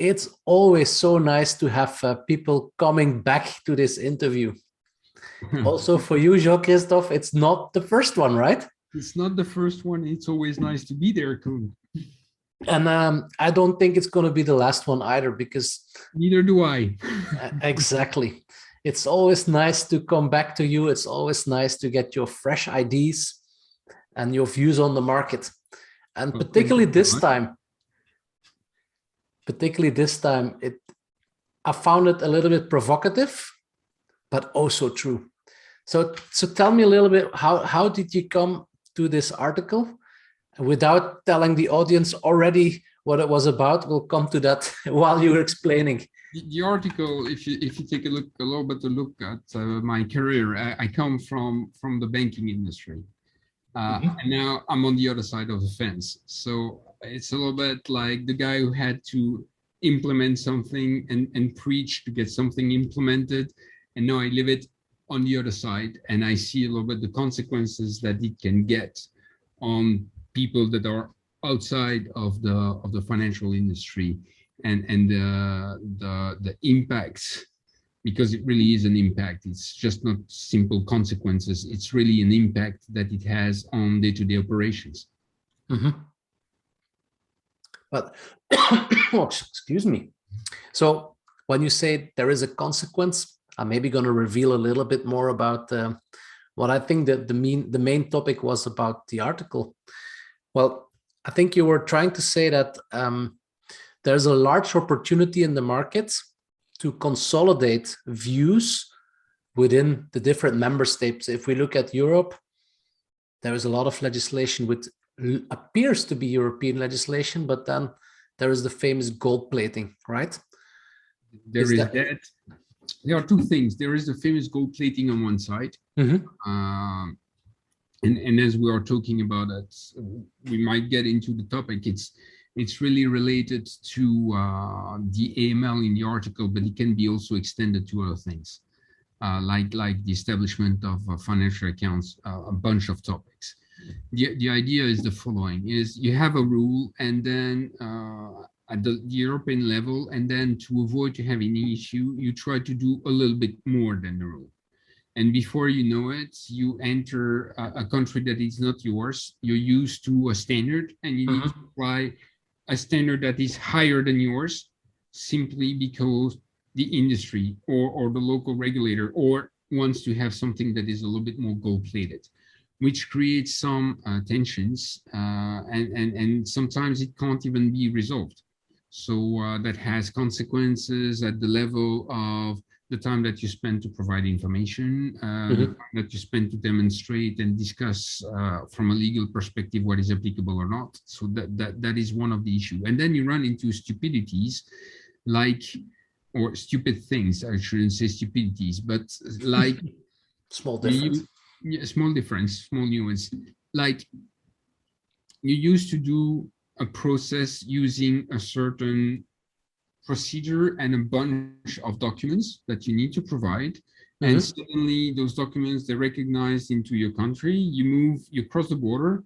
It's always so nice to have people coming back to this interview. Also for you, Jean-Christophe, it's not the first one, right? It's not the first one. It's always nice to be there, Koen. And I don't think it's going to be the last one either, because neither do I. Exactly. It's always nice to come back to you. It's always nice to get your fresh ideas and your views on the market. And particularly this time, I found it a little bit provocative, but also true. So tell me a little bit, how did you come to this article? Without telling the audience already what it was about, we'll come to that while you're explaining. The article, if you take a little bit at my career, I come from the banking industry. And now I'm on the other side of the fence. So it's a little bit like the guy who had to implement something and preach to get something implemented. And now I live it on the other side, and I see a little bit the consequences that it can get on people that are outside of the financial industry, and the impacts, because it really is an impact. It's just not simple consequences. It's really an impact that it has on day-to-day operations. But oh, excuse me. So when you say there is a consequence, I'm maybe going to reveal a little bit more about what I think that the main topic was about the article. Well, I think you were trying to say that there's a large opportunity in the markets to consolidate views within the different member states. If we look at Europe, there is a lot of legislation which appears to be European legislation, but then there is the famous gold plating, right? There is that. There are two things. There is the famous gold plating on one side. And as we are talking about it, we might get into the topic. It's really related to the AML in the article, but it can be also extended to other things, like the establishment of financial accounts, a bunch of topics. The idea is the following: is you have a rule, and then at the European level, and then to avoid to have any issue, you try to do a little bit more than the rule. And before you know it, you enter a country that is not yours. You're used to a standard, and you need to apply a standard that is higher than yours, simply because the industry or the local regulator wants to have something that is a little bit more gold-plated, which creates some tensions, and sometimes it can't even be resolved. So that has consequences at the level of the time that you spend to provide information, the time that you spend to demonstrate and discuss from a legal perspective what is applicable or not. So that is one of the issues. And then you run into stupidities or stupid things. I shouldn't say stupidities, but like small difference. Small difference, small nuance. Like you used to do a process using a certain procedure and a bunch of documents that you need to provide, and suddenly those documents, they're recognized into your country. You cross the border,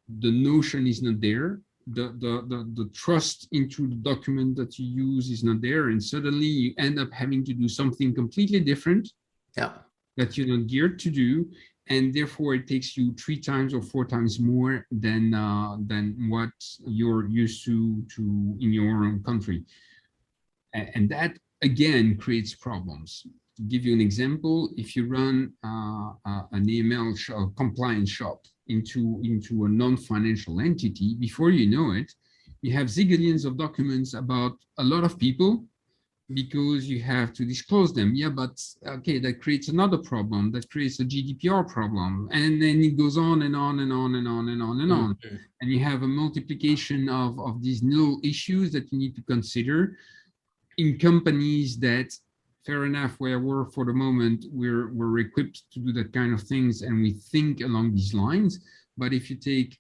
the notion is not there, the trust into the document that you use is not there, and suddenly you end up having to do something completely different that you're not geared to do, and therefore it takes you 3 times or 4 times more than what you're used to in your own country. And that again creates problems. To give you an example, if you run an AML compliance shop into a non-financial entity, before you know it, you have zillions of documents about a lot of people, because you have to disclose them. Yeah, but okay, that creates another problem. That creates a GDPR problem. And then it goes on and on and on and on and on and on. And you have a multiplication of these little issues that you need to consider in companies that, fair enough, where we're for the moment, we're equipped to do that kind of things, and we think along these lines. But if you take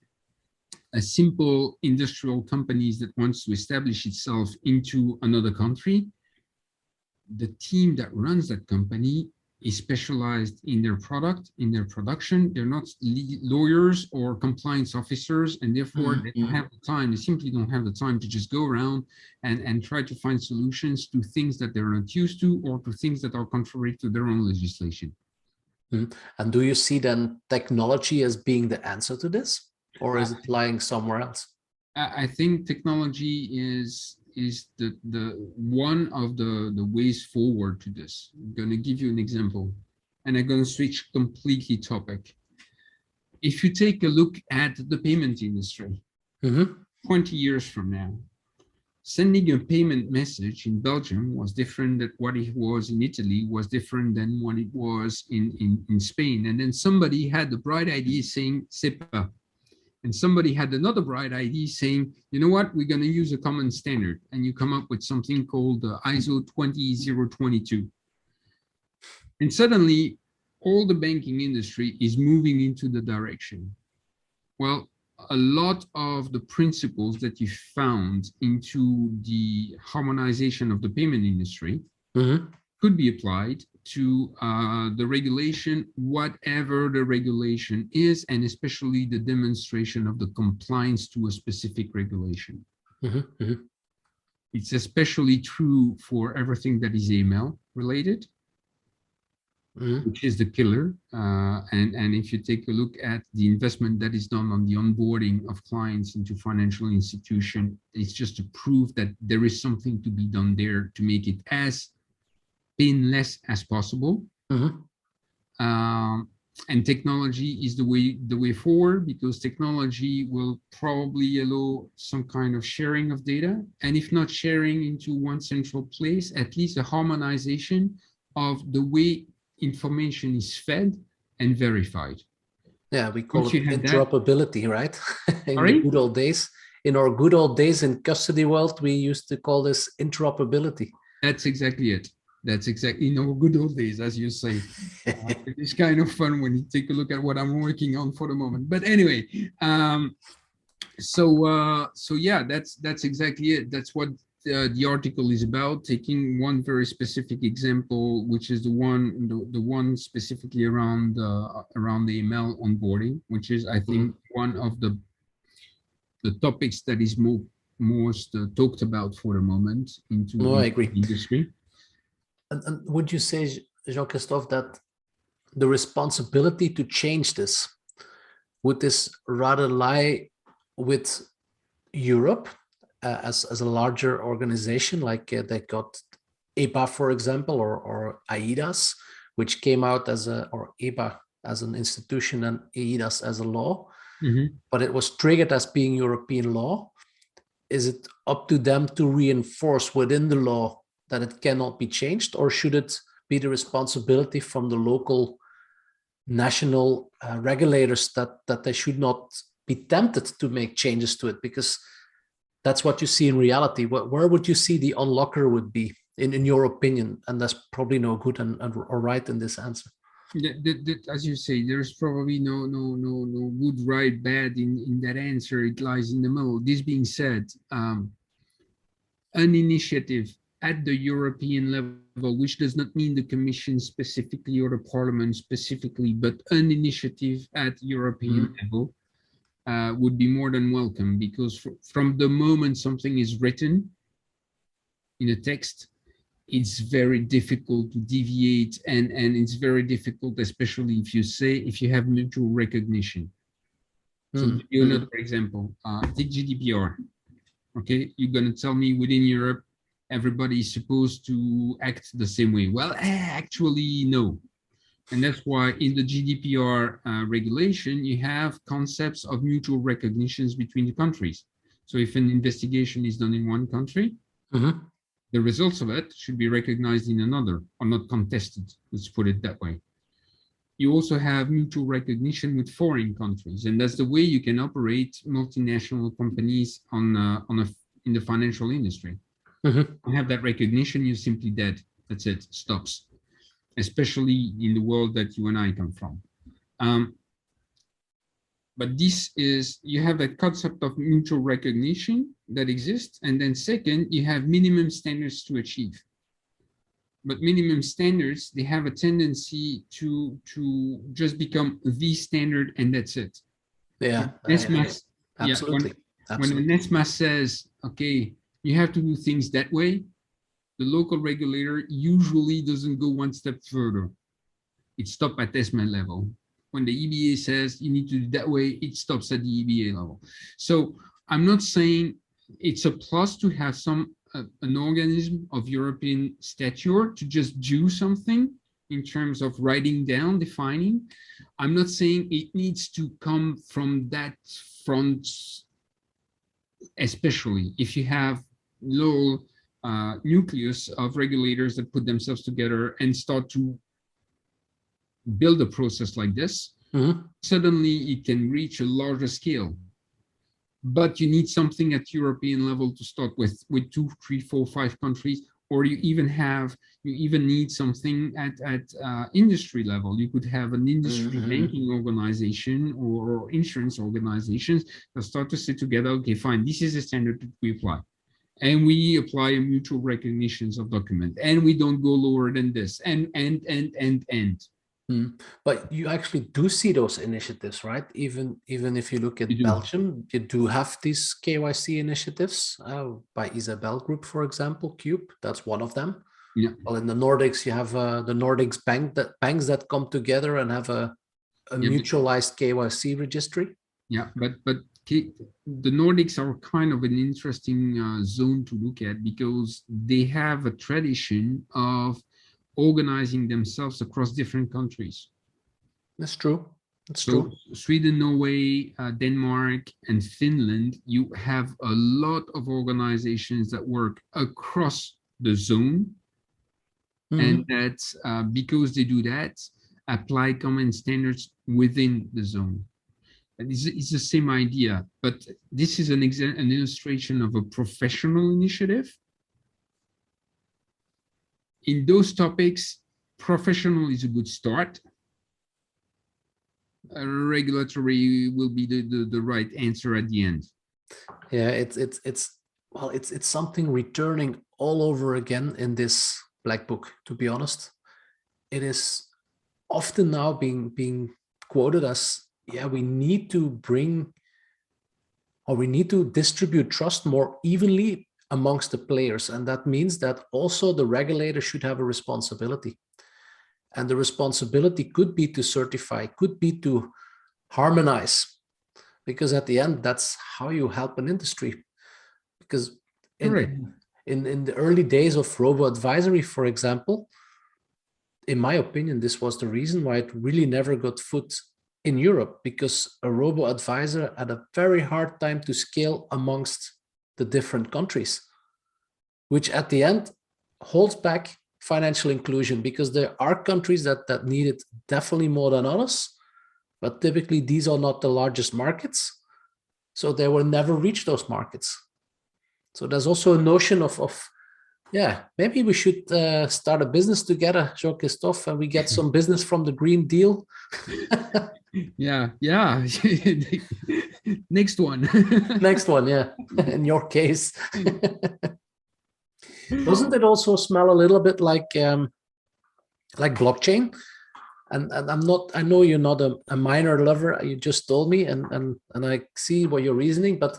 a simple industrial companies that wants to establish itself into another country, the team that runs that company is specialized in their product, in their production. They're not lawyers or compliance officers, and therefore they don't have the time. They simply don't have the time to just go around and try to find solutions to things that they're not used to or to things that are contrary to their own legislation. And do you see then technology as being the answer to this, or is it lying somewhere else? I think technology is the one of the ways forward to this. I'm going to give you an example, and I'm going to switch completely topic. If you take a look at the payment industry, 20 years from now, sending a payment message in Belgium was different than what it was in Italy, was different than what it was in Spain. And then somebody had the bright idea saying, SEPA. And somebody had another bright idea saying, you know what, we're going to use a common standard. And you come up with something called ISO 20022. And suddenly, all the banking industry is moving into the direction. Well, a lot of the principles that you found into the harmonization of the payment industry could be applied to the regulation, whatever the regulation is, and especially the demonstration of the compliance to a specific regulation. It's especially true for everything that is AML related, which is the killer. And if you take a look at the investment that is done on the onboarding of clients into financial institution, it's just to prove that there is something to be done there to make it as painless as possible. And technology is the way forward, because technology will probably allow some kind of sharing of data, and if not sharing into one central place, at least a harmonization of the way information is fed and verified. Yeah, we call it interoperability, right? In the good old days, in our good old days in custody world, we used to call this interoperability. That's exactly it. That's exactly, in our good old days, as you say. It's kind of fun when you take a look at what I'm working on for the moment. But anyway, so yeah, that's exactly it. That's what the article is about, taking one very specific example, which is the one specifically around the AML onboarding, which is, I think, one of the topics that is most talked about for the moment into the industry. And would you say, Jean-Christophe, that the responsibility to change this, would this rather lie with Europe as a larger organization, like they got EBA, for example, or AIDAS, which came out as or EBA as an institution and AIDAS as a law, but it was triggered as being European law? Is it up to them to reinforce within the law that it cannot be changed, or should it be the responsibility from the local national regulators that they should not be tempted to make changes to it? Because that's what you see in reality. Where would you see the unlocker would be, in your opinion? And there's probably no good or right in this answer. As you say, there's probably no good, right, bad in that answer. It lies in the middle. This being said, an initiative at the European level, which does not mean the Commission specifically or the Parliament specifically, but an initiative at European level would be more than welcome, because from the moment something is written in a text, it's very difficult to deviate, and it's very difficult, especially if you have mutual recognition. So to give you another example, take GDPR. Okay, you're going to tell me within Europe, everybody is supposed to act the same way. Well, actually, no. And that's why in the GDPR regulation, you have concepts of mutual recognitions between the countries. So if an investigation is done in one country, the results of it should be recognized in another, or not contested, let's put it that way. You also have mutual recognition with foreign countries, and that's the way you can operate multinational companies in the financial industry. You have that recognition, you're simply dead. That's it, stops. Especially in the world that you and I come from. But this is, you have a concept of mutual recognition that exists, and then second, you have minimum standards to achieve. but minimum standards, they have a tendency to just become the standard and that's it. Yeah, absolutely. When the NESMA says, okay, you have to do things that way, the local regulator usually doesn't go one step further. It stops at ESMA level. When the EBA says you need to do that way, it stops at the EBA level. So I'm not saying it's a plus to have an organism of European stature to just do something in terms of writing down, defining. I'm not saying it needs to come from that front, especially if you have little nucleus of regulators that put themselves together and start to build a process like this. Suddenly it can reach a larger scale. But you need something at European level to start with 2, 3, 4, 5 countries, or you even need something at industry level. You could have an industry banking organization or insurance organizations that start to sit together. Okay, fine, this is a standard that we apply. And we apply a mutual recognitions of document, and we don't go lower than this, and. But you actually do see those initiatives, right? Even if you look at Belgium, you do have these KYC initiatives by Isabel Group, for example, Cube. That's one of them. Yeah. Well, in the Nordics, you have the Nordics banks that come together and have a mutualized KYC registry. Yeah, but the Nordics are kind of an interesting zone to look at because they have a tradition of organizing themselves across different countries. That's true. That's true. Sweden, Norway, Denmark, and Finland, you have a lot of organizations that work across the zone. And that's because they do that, apply common standards within the zone. It's the same idea, but this is an illustration of a professional initiative. In those topics, professional is a good start. Regulatory will be the right answer at the end. Yeah, it's something returning all over again in this black book. To be honest, it is often now being quoted as, yeah, we need to distribute trust more evenly amongst the players. And that means that also the regulator should have a responsibility. And the responsibility could be to certify, could be to harmonize, because at the end, that's how you help an industry. Because in the early days of robo-advisory, for example, in my opinion, this was the reason why it really never got foot in Europe, because a robo-advisor had a very hard time to scale amongst the different countries, which at the end holds back financial inclusion, because there are countries that need it definitely more than others, but typically these are not the largest markets, so they will never reach those markets. So there's also a notion of yeah, maybe we should start a business together, Jean-Christophe, and we get some business from the Green Deal. Yeah. Next one. Next one, yeah. In your case. Doesn't it also smell a little bit like blockchain? And I know you're not a minor lover, you just told me, and I see what you're reasoning, but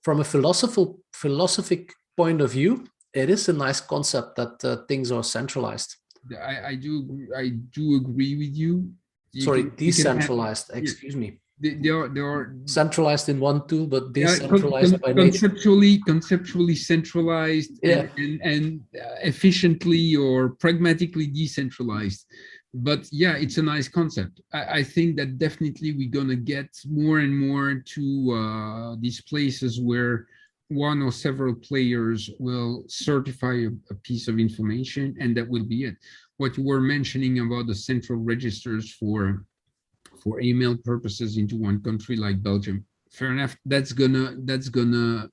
from a philosophic point of view, it is a nice concept that things are centralized. I do agree with you. Sorry, decentralized. Excuse me. They are centralized in one tool, but decentralized by nature. Conceptually centralized, yeah. and efficiently or pragmatically decentralized. But yeah, it's a nice concept. I think that definitely we're gonna get more and more to these places where one or several players will certify a piece of information, and that will be it. What you were mentioning about the central registers for AML purposes into one country like Belgium, fair enough. That's gonna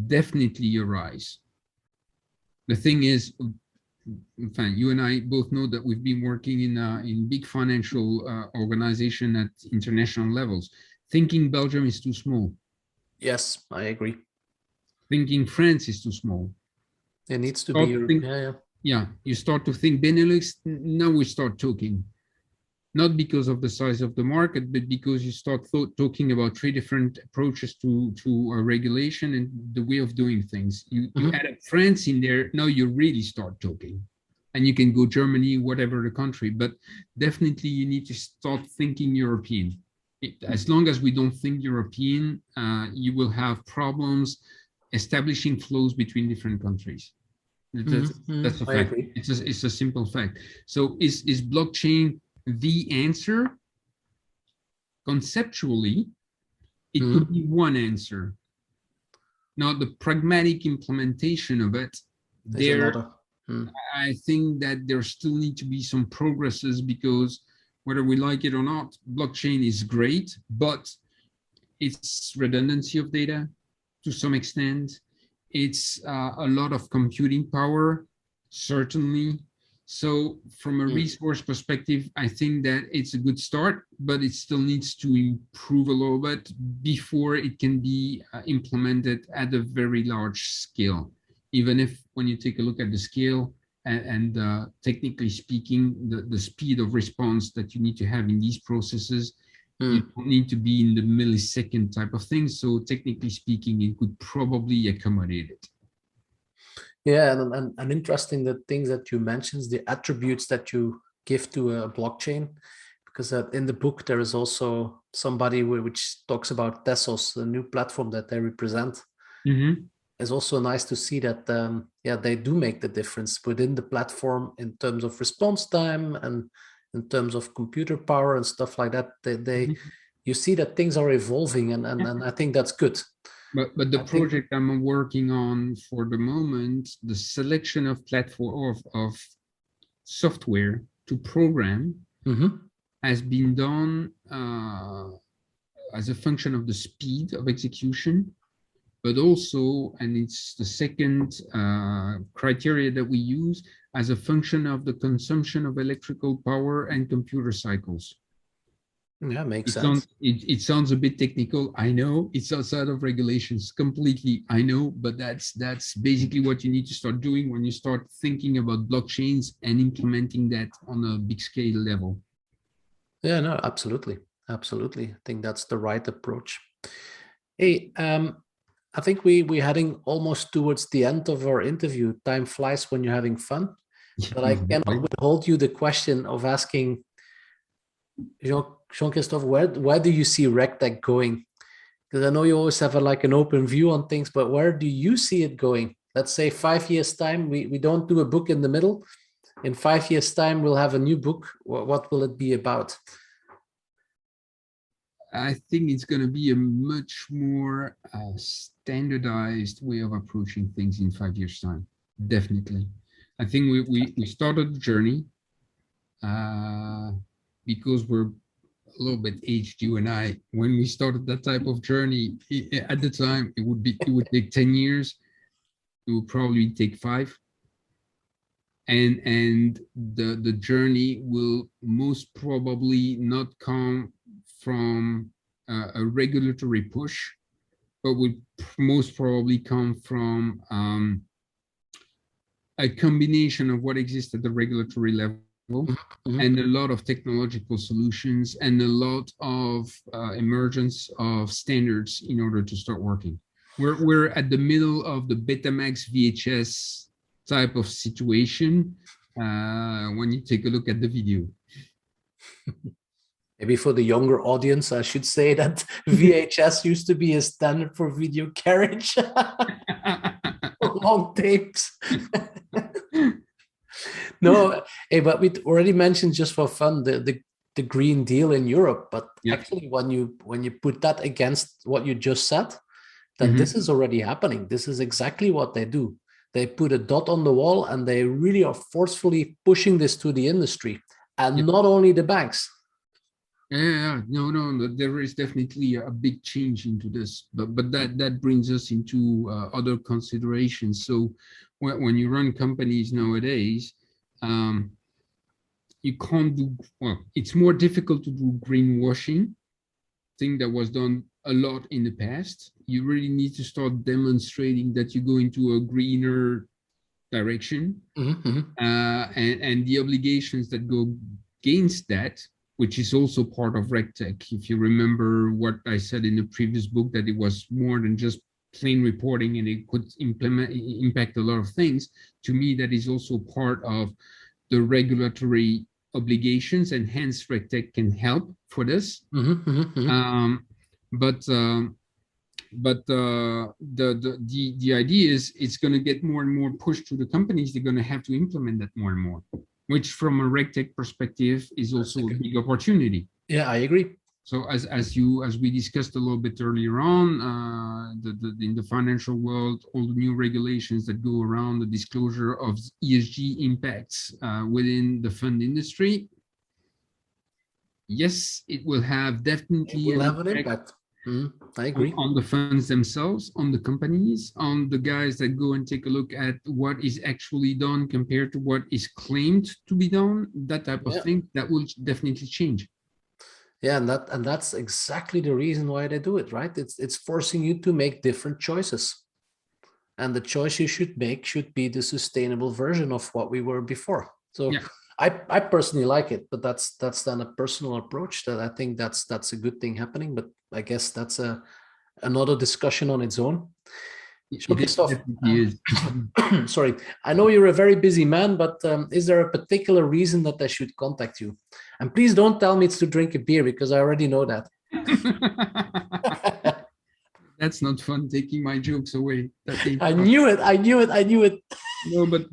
definitely arise. The thing is, fine, you and I both know that we've been working in big financial organization at international levels. Thinking Belgium is too small. Yes, I agree. Thinking France is too small. It needs to be. Yeah, you start to think Benelux, now we start talking. Not because of the size of the market, but because you start talking about three different approaches to a regulation and the way of doing things. You add up France in there, now you really start talking. And you can go Germany, whatever the country, but definitely you need to start thinking European. As long as we don't think European, you will have problems establishing flows between different countries. That's a I fact. agree. It's a simple fact. So is blockchain the answer? Conceptually, it could be one answer. Now, the pragmatic implementation of it, There's another. I think that there still need to be some progresses, because whether we like it or not, blockchain is great, but it's redundancy of data to some extent. It's a lot of computing power, certainly. So from a resource perspective, I think that it's a good start, but it still needs to improve a little bit before it can be implemented at a very large scale. Even if when you take a look at the scale and technically speaking, the speed of response that you need to have in these processes, you don't need to be in the millisecond type of thing. So technically speaking, it could probably accommodate it. Yeah, and interesting the things that you mentioned, the attributes that you give to a blockchain, because in the book there is also somebody which talks about Tesos, the new platform that they represent. It's also nice to see that yeah, they do make the difference within the platform in terms of response time and in terms of computer power and stuff like that. You see that things are evolving, and I think that's good. But the project I'm working on for the moment, the selection of platform of software to program has been done as a function of the speed of execution, but also, and it's the second criteria that we use, as a function of the consumption of electrical power and computer cycles. Yeah, makes sense. It sounds a bit technical. I know it's outside of regulations completely. I know, but that's basically what you need to start doing when you start thinking about blockchains and implementing that on a big scale level. Yeah, no, absolutely. Absolutely. I think that's the right approach. Hey, I think we're heading almost towards the end of our interview. Time flies when you're having fun, but I cannot withhold you the question of asking Jean-Christophe, where do you see RegTech going? Because I know you always have like an open view on things, but where do you see it going? Let's say 5 years time, we don't do a book in the middle. In 5 years time, we'll have a new book. What will it be about? I think it's going to be a much more standardized way of approaching things in 5 years time. Definitely. I think we started the journey because we're a little bit aged, you and I. When we started that type of journey at the time, it would take 10 years. It would probably take 5. And the journey will most probably not come from a regulatory push, but would most probably come from a combination of what exists at the regulatory level and a lot of technological solutions and a lot of emergence of standards in order to start working. We're at the middle of the Betamax VHS type of situation when you take a look at the video. Maybe for the younger audience, I should say that VHS used to be a standard for video carriage. Long tapes. No, hey, but we already mentioned, just for fun, the Green Deal in Europe. But actually, when you put that against what you just said, then this is already happening. This is exactly what they do. They put a dot on the wall and they really are forcefully pushing this to the industry, and not only the banks. Yeah, no, there is definitely a big change into this, but that brings us into other considerations. So when you run companies nowadays, you can't do, well, it's more difficult to do greenwashing, thing that was done a lot in the past. You really need to start demonstrating that you go into a greener direction, Mm-hmm. and the obligations that go against that, which is also part of RegTech. If you remember what I said in the previous book, that it was more than just plain reporting and it could impact a lot of things. To me, that is also part of the regulatory obligations, and hence RegTech can help for this. But the idea is it's going to get more and more pushed to the companies. They're going to have to implement that more and more, which from a RegTech perspective is also a big opportunity. Yeah, I agree. So as we discussed a little bit earlier on, in the financial world, all the new regulations that go around the disclosure of ESG impacts within the fund industry, yes, it will have definitely an impact. I agree. On the funds themselves, on the companies, on the guys that go and take a look at what is actually done compared to what is claimed to be done, that type of thing, that will definitely change. Yeah, and that's exactly the reason why they do it, right? It's forcing you to make different choices. And the choice you should make should be the sustainable version of what we were before. So I personally like it, but that's then a personal approach that I think that's a good thing happening. But I guess that's another discussion on its own. Jean-Christophe, sorry, I know you're a very busy man, but is there a particular reason that I should contact you? And please don't tell me it's to drink a beer, because I already know that. That's not fun, taking my jokes away. I knew it. No, but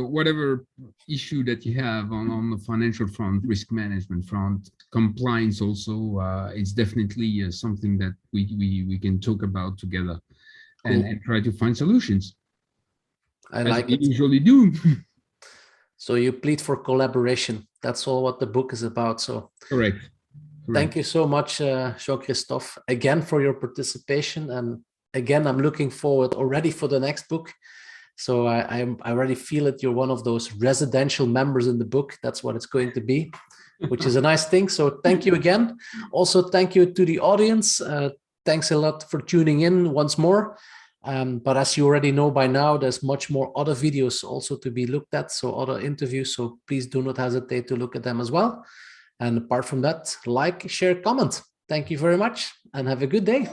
whatever issue that you have on the financial front, risk management front, compliance also, it's definitely something that we can talk about together. Cool. And try to find solutions. I like it. Usually do. So you plead for collaboration. That's all what the book is about. So correct. Thank you so much, Jean-Christophe, again for your participation. And again, I'm looking forward already for the next book. So I already feel it. You're one of those residential members in the book. That's what it's going to be, which is a nice thing. So thank you again. Also, thank you to the audience. Thanks a lot for tuning in once more. But as you already know by now, there's much more other videos also to be looked at, so other interviews. So please do not hesitate to look at them as well. And apart from that, like, share, comment. Thank you very much and have a good day.